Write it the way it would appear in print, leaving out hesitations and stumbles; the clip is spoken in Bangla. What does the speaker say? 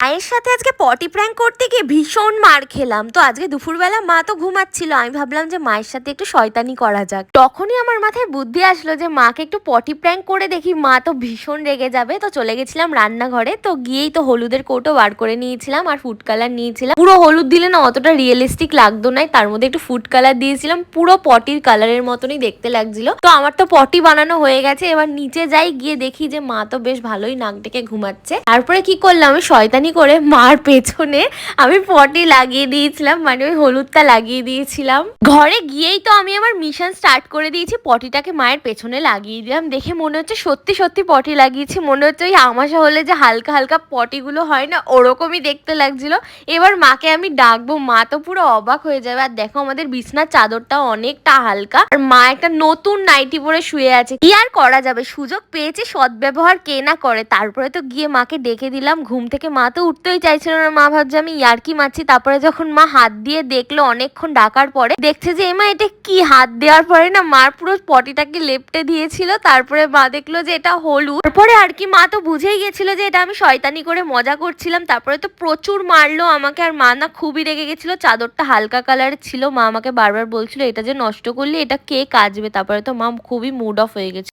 মায়ের সাথে আজকে পটি প্র্যাঙ্ক করতে গিয়ে ভীষণ মার খেলাম। তো আজকে দুপুরবেলা মা তো ঘুমাচ্ছিল, আমি ভাবলাম যে মায়ের সাথে একটু শয়তানি করা যাক। তখনই আমার মাথায় বুদ্ধি আসলো যে মাকে একটু পটি প্র্যাঙ্ক করে দেখি, মা তো ভীষণ রেগে যাবে। তো চলে গেছিলাম রান্নাঘরে, তো গিয়েই তো হলুদের কৌটো বার করে নিয়েছিলাম আর ফুড কালার নিয়েছিলাম। পুরো হলুদ দিলে না অতটা রিয়েলিস্টিক লাগতো না, তার মধ্যে একটু ফুড কালার দিয়েছিলাম, পুরো পটির কালারের মতনই দেখতে লাগছিল। তো আমার তো পটি বানানো হয়ে গেছে, এবার নিচে যাই, গিয়ে দেখি যে মা তো বেশ ভালোই নাক ডেকে ঘুমাচ্ছে। তারপরে কি করলাম, আমি শয়তানি করে মার পেছনে আমি পটি লাগিয়ে দিয়েছিলাম, মানে ওই হলুদটা লাগিয়ে দিয়েছিলাম। ঘরে গিয়েই তো আমি আমার মিশন স্টার্ট করে দিয়েছি, পটিটাকে মায়ের পেছনে লাগিয়ে দিলাম। দেখে মনে হচ্ছে সত্যি সত্যি পটি লাগিয়েছি, মনে হচ্ছে ওই আমাশা হলে যে হালকা হালকা পটিগুলো হয় না, ওরকমই দেখতে লাগছিল। এবার মাকে আমি ডাকবো, মা তো পুরো অবাক হয়ে যাবে। আর দেখো আমাদের বিছনার চাদরটাও অনেকটা হালকা, আর মা একটা নতুন নাইটি পরে শুয়ে আছে। কি আর করা যাবে, সুযোগ পেয়েছে, সদ্ব্যবহার কে না করে। তারপরে তো গিয়ে মাকে ডেকে দিলাম ঘুম থেকে। মা তো উঠতেই চাইছিল না, মা ভাবছে আমি ইয়ার্কি মারছি। তারপরে যখন মা হাত দিয়ে দেখলো, অনেকক্ষণ ডাকার পরে দেখছে যে এমা এটা কি, হাত দেওয়ার পরে না মার পুরো পটিটাকে লেপটে দিয়েছিল। তারপরে মা দেখলো যে এটা হলুদ। তারপরে আর কি মা তো বুঝেই গেছিল যে এটা আমি শয়তানি করে মজা করছিলাম। তারপরে তো প্রচুর মারলো আমাকে, আর মা না খুবই রেগে গেছিল। চাদরটা হালকা কালারের ছিল, মা আমাকে বারবার বলছিল এটা যে নষ্ট করলে এটা কে কাচবে। তারপরে তো মা খুবই মুড অফ হয়ে গেছে।